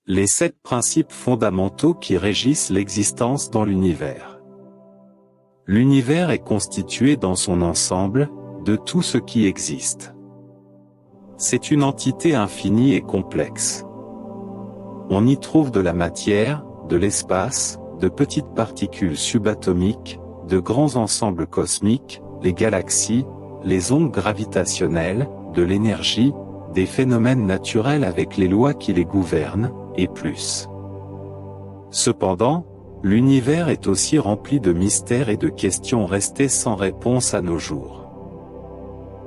Les 7 principes fondamentaux qui régissent l'existence dans l'univers. L'univers est constitué dans son ensemble, de tout ce qui existe. C'est une entité infinie et complexe. On y trouve de la matière, de l'espace, de petites particules subatomiques, de grands ensembles cosmiques, les galaxies, les ondes gravitationnelles, de l'énergie, des phénomènes naturels avec les lois qui les gouvernent, et plus. Cependant, l'univers est aussi rempli de mystères et de questions restées sans réponse à nos jours.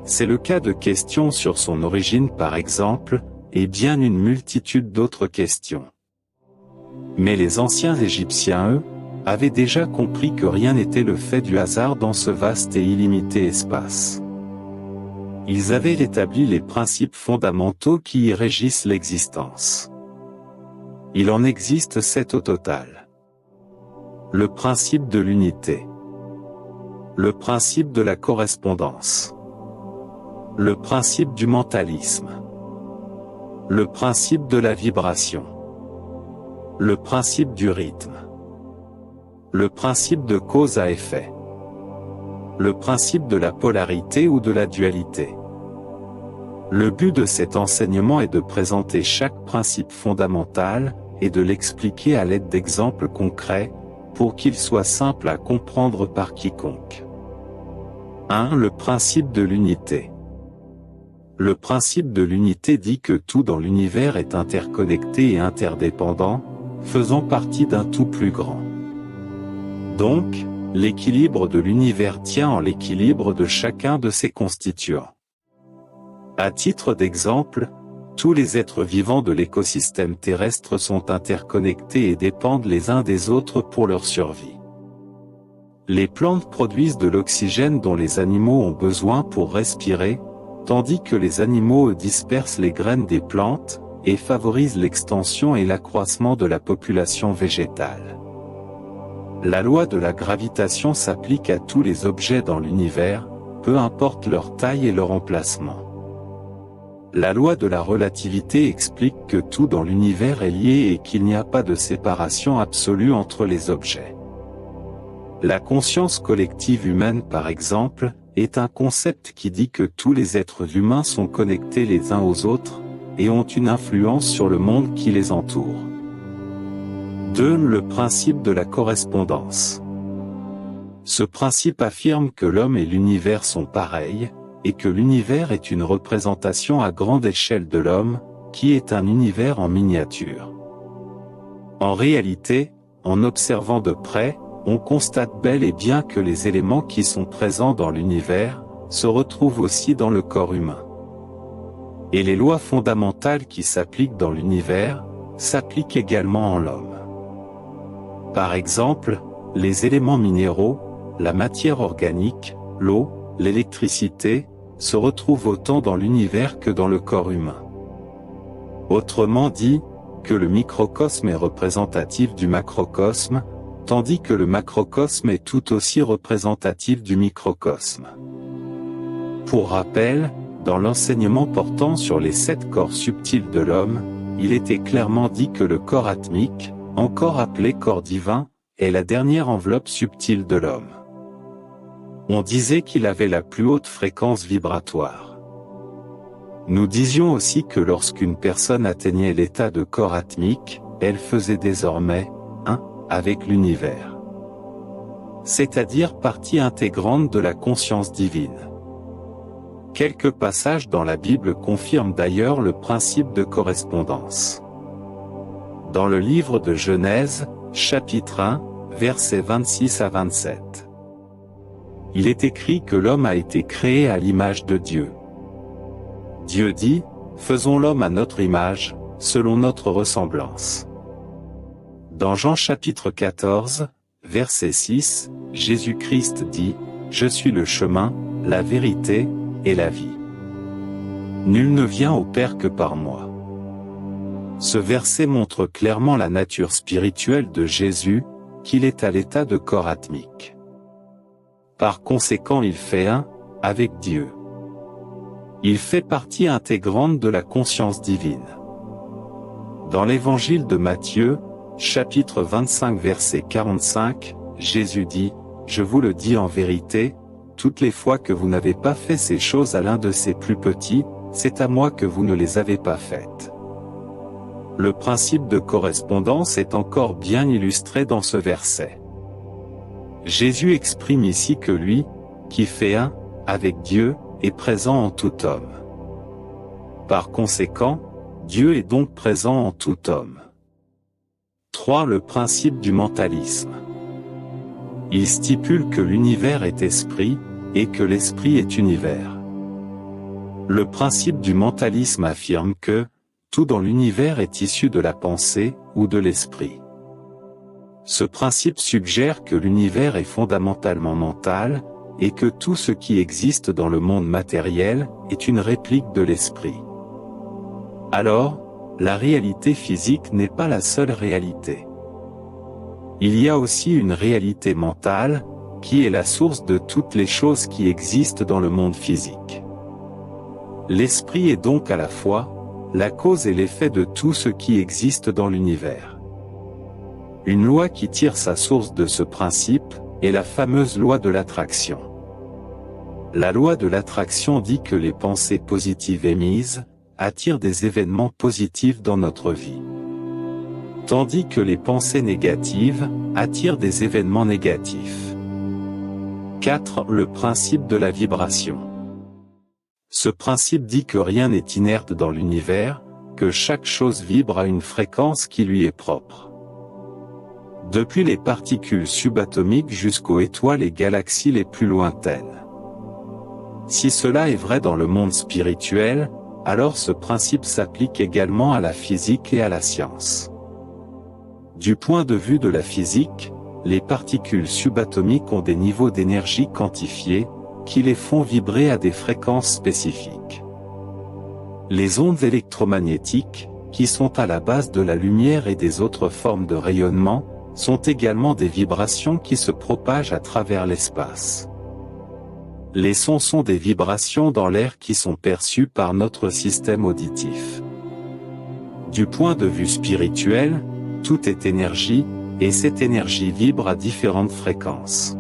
C'est le cas de questions sur son origine par exemple, et bien une multitude d'autres questions. Mais les anciens Égyptiens, eux, avaient déjà compris que rien n'était le fait du hasard dans ce vaste et illimité espace. Ils avaient établi les principes fondamentaux qui y régissent l'existence. Il en existe 7 au total. Le principe de l'unité. Le principe de la correspondance. Le principe du mentalisme. Le principe de la vibration. Le principe du rythme. Le principe de cause à effet. Le principe de la polarité ou de la dualité. Le but de cet enseignement est de présenter chaque principe fondamental, et de l'expliquer à l'aide d'exemples concrets, pour qu'il soit simple à comprendre par quiconque. 1. Le principe de l'unité. Le principe de l'unité dit que tout dans l'univers est interconnecté et interdépendant, faisant partie d'un tout plus grand. Donc, l'équilibre de l'univers tient en l'équilibre de chacun de ses constituants. À titre d'exemple, tous les êtres vivants de l'écosystème terrestre sont interconnectés et dépendent les uns des autres pour leur survie. Les plantes produisent de l'oxygène dont les animaux ont besoin pour respirer, tandis que les animaux dispersent les graines des plantes, et favorisent l'extension et l'accroissement de la population végétale. La loi de la gravitation s'applique à tous les objets dans l'univers, peu importe leur taille et leur emplacement. La loi de la relativité explique que tout dans l'univers est lié et qu'il n'y a pas de séparation absolue entre les objets. La conscience collective humaine par exemple, est un concept qui dit que tous les êtres humains sont connectés les uns aux autres, et ont une influence sur le monde qui les entoure. 2. Le principe de la correspondance. Ce principe affirme que l'homme et l'univers sont pareils, et que l'univers est une représentation à grande échelle de l'homme, qui est un univers en miniature. En réalité, en observant de près, on constate bel et bien que les éléments qui sont présents dans l'univers, se retrouvent aussi dans le corps humain. Et les lois fondamentales qui s'appliquent dans l'univers, s'appliquent également en l'homme. Par exemple, les éléments minéraux, la matière organique, l'eau, l'électricité, se retrouvent autant dans l'univers que dans le corps humain. Autrement dit, que le microcosme est représentatif du macrocosme, tandis que le macrocosme est tout aussi représentatif du microcosme. Pour rappel, dans l'enseignement portant sur les 7 corps subtils de l'homme, il était clairement dit que le corps atmique, encore appelé corps divin, est la dernière enveloppe subtile de l'homme. On disait qu'il avait la plus haute fréquence vibratoire. Nous disions aussi que lorsqu'une personne atteignait l'état de corps atmique, elle faisait désormais un avec l'univers. C'est-à-dire partie intégrante de la conscience divine. Quelques passages dans la Bible confirment d'ailleurs le principe de correspondance. Dans le livre de Genèse, chapitre 1, versets 26 à 27. Il est écrit que l'homme a été créé à l'image de Dieu. Dieu dit, « Faisons l'homme à notre image, selon notre ressemblance. » Dans Jean chapitre 14, verset 6, Jésus-Christ dit, « Je suis le chemin, la vérité, et la vie. Nul ne vient au Père que par moi. » Ce verset montre clairement la nature spirituelle de Jésus, qu'il est à l'état de corps atmique. Par conséquent il fait un avec Dieu. Il fait partie intégrante de la conscience divine. Dans l'évangile de Matthieu, chapitre 25 verset 45, Jésus dit, « Je vous le dis en vérité, toutes les fois que vous n'avez pas fait ces choses à l'un de ces plus petits, c'est à moi que vous ne les avez pas faites. » Le principe de correspondance est encore bien illustré dans ce verset. Jésus exprime ici que lui, qui fait un, avec Dieu, est présent en tout homme. Par conséquent, Dieu est donc présent en tout homme. 3. Le principe du mentalisme. Il stipule que l'univers est esprit, et que l'esprit est univers. Le principe du mentalisme affirme que tout dans l'univers est issu de la pensée ou de l'esprit. Ce principe suggère que l'univers est fondamentalement mental, et que tout ce qui existe dans le monde matériel est une réplique de l'esprit. Alors, la réalité physique n'est pas la seule réalité. Il y a aussi une réalité mentale, qui est la source de toutes les choses qui existent dans le monde physique. L'esprit est donc à la fois la cause et l'effet de tout ce qui existe dans l'univers. Une loi qui tire sa source de ce principe est la fameuse loi de l'attraction. La loi de l'attraction dit que les pensées positives émises attirent des événements positifs dans notre vie, tandis que les pensées négatives attirent des événements négatifs. 4. Le principe de la vibration. Ce principe dit que rien n'est inerte dans l'univers, que chaque chose vibre à une fréquence qui lui est propre. Depuis les particules subatomiques jusqu'aux étoiles et galaxies les plus lointaines. Si cela est vrai dans le monde spirituel, alors ce principe s'applique également à la physique et à la science. Du point de vue de la physique, les particules subatomiques ont des niveaux d'énergie quantifiés, qui les font vibrer à des fréquences spécifiques. Les ondes électromagnétiques, qui sont à la base de la lumière et des autres formes de rayonnement, sont également des vibrations qui se propagent à travers l'espace. Les sons sont des vibrations dans l'air qui sont perçues par notre système auditif. Du point de vue spirituel, tout est énergie, et cette énergie vibre à différentes fréquences.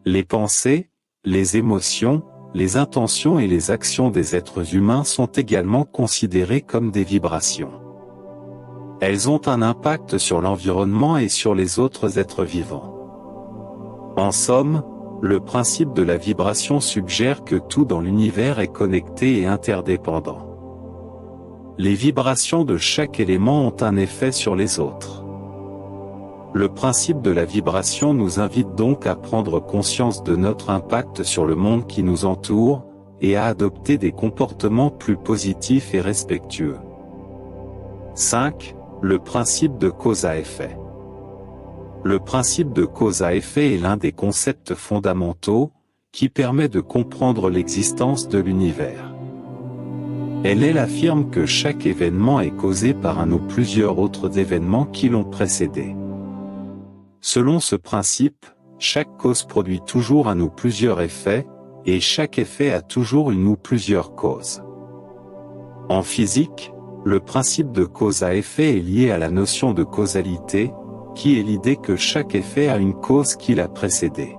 Les pensées, les émotions, les intentions et les actions des êtres humains sont également considérées comme des vibrations. Elles ont un impact sur l'environnement et sur les autres êtres vivants. En somme, le principe de la vibration suggère que tout dans l'univers est connecté et interdépendant. Les vibrations de chaque élément ont un effet sur les autres. Le principe de la vibration nous invite donc à prendre conscience de notre impact sur le monde qui nous entoure, et à adopter des comportements plus positifs et respectueux. 5. Le principe de cause à effet. Le principe de cause à effet est l'un des concepts fondamentaux, qui permet de comprendre l'existence de l'univers. Elle affirme que chaque événement est causé par un ou plusieurs autres événements qui l'ont précédé. Selon ce principe, chaque cause produit toujours un ou plusieurs effets, et chaque effet a toujours une ou plusieurs causes. En physique, le principe de cause à effet est lié à la notion de causalité, qui est l'idée que chaque effet a une cause qui l'a précédé.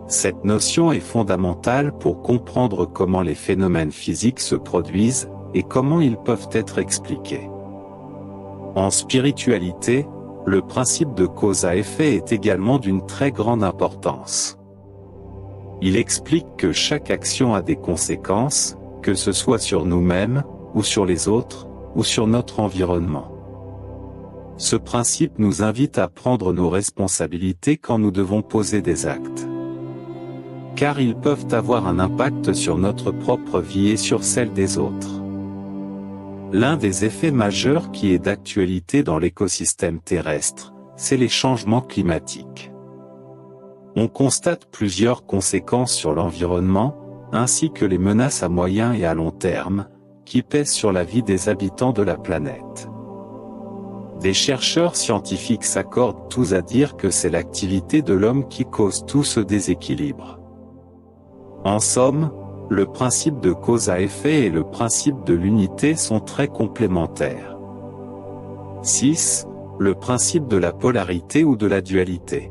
Cette notion est fondamentale pour comprendre comment les phénomènes physiques se produisent, et comment ils peuvent être expliqués. En spiritualité, le principe de cause à effet est également d'une très grande importance. Il explique que chaque action a des conséquences, que ce soit sur nous-mêmes, ou sur les autres, ou sur notre environnement. Ce principe nous invite à prendre nos responsabilités quand nous devons poser des actes. Car ils peuvent avoir un impact sur notre propre vie et sur celle des autres. L'un des effets majeurs qui est d'actualité dans l'écosystème terrestre, c'est les changements climatiques. On constate plusieurs conséquences sur l'environnement, ainsi que les menaces à moyen et à long terme, qui pèsent sur la vie des habitants de la planète. Des chercheurs scientifiques s'accordent tous à dire que c'est l'activité de l'homme qui cause tout ce déséquilibre. En somme, le principe de cause à effet et le principe de l'unité sont très complémentaires. 6. Le principe de la polarité ou de la dualité.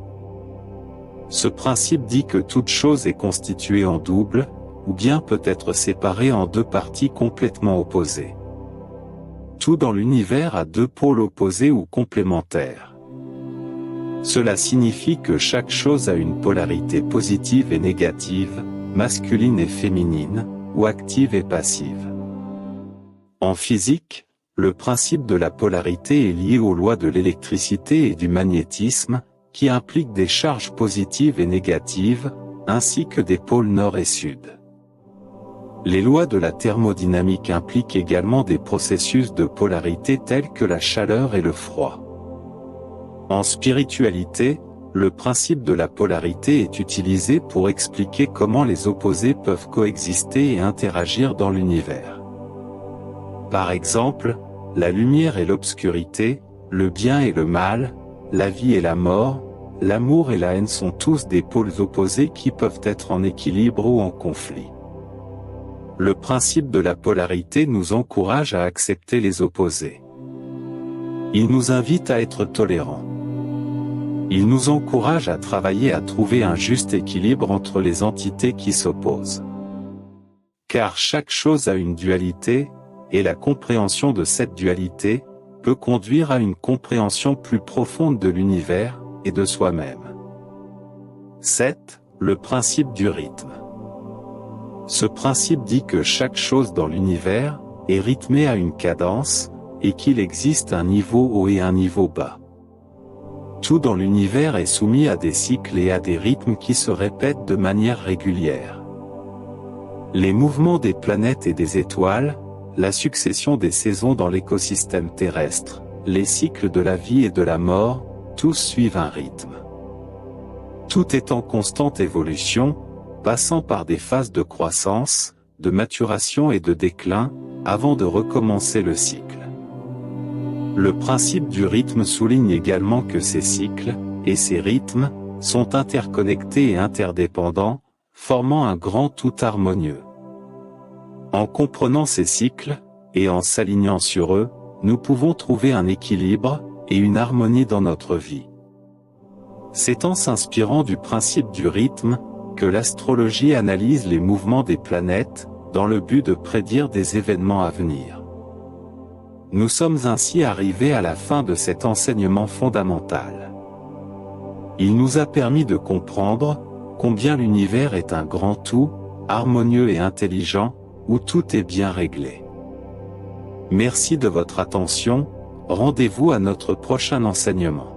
Ce principe dit que toute chose est constituée en double, ou bien peut être séparée en deux parties complètement opposées. Tout dans l'univers a deux pôles opposés ou complémentaires. Cela signifie que chaque chose a une polarité positive et négative, masculine et féminine, ou active et passive. En physique, le principe de la polarité est lié aux lois de l'électricité et du magnétisme, qui impliquent des charges positives et négatives, ainsi que des pôles nord et sud. Les lois de la thermodynamique impliquent également des processus de polarité tels que la chaleur et le froid. En spiritualité, le principe de la polarité est utilisé pour expliquer comment les opposés peuvent coexister et interagir dans l'univers. Par exemple, la lumière et l'obscurité, le bien et le mal, la vie et la mort, l'amour et la haine sont tous des pôles opposés qui peuvent être en équilibre ou en conflit. Le principe de la polarité nous encourage à accepter les opposés. Il nous invite à être tolérants. Il nous encourage à travailler à trouver un juste équilibre entre les entités qui s'opposent. Car chaque chose a une dualité, et la compréhension de cette dualité peut conduire à une compréhension plus profonde de l'univers et de soi-même. 7. Le principe du rythme. Ce principe dit que chaque chose dans l'univers est rythmée à une cadence, et qu'il existe un niveau haut et un niveau bas. Tout dans l'univers est soumis à des cycles et à des rythmes qui se répètent de manière régulière. Les mouvements des planètes et des étoiles, la succession des saisons dans l'écosystème terrestre, les cycles de la vie et de la mort, tous suivent un rythme. Tout est en constante évolution, passant par des phases de croissance, de maturation et de déclin, avant de recommencer le cycle. Le principe du rythme souligne également que ces cycles, et ces rythmes, sont interconnectés et interdépendants, formant un grand tout harmonieux. En comprenant ces cycles, et en s'alignant sur eux, nous pouvons trouver un équilibre, et une harmonie dans notre vie. C'est en s'inspirant du principe du rythme, que l'astrologie analyse les mouvements des planètes, dans le but de prédire des événements à venir. Nous sommes ainsi arrivés à la fin de cet enseignement fondamental. Il nous a permis de comprendre combien l'univers est un grand tout, harmonieux et intelligent, où tout est bien réglé. Merci de votre attention, rendez-vous à notre prochain enseignement.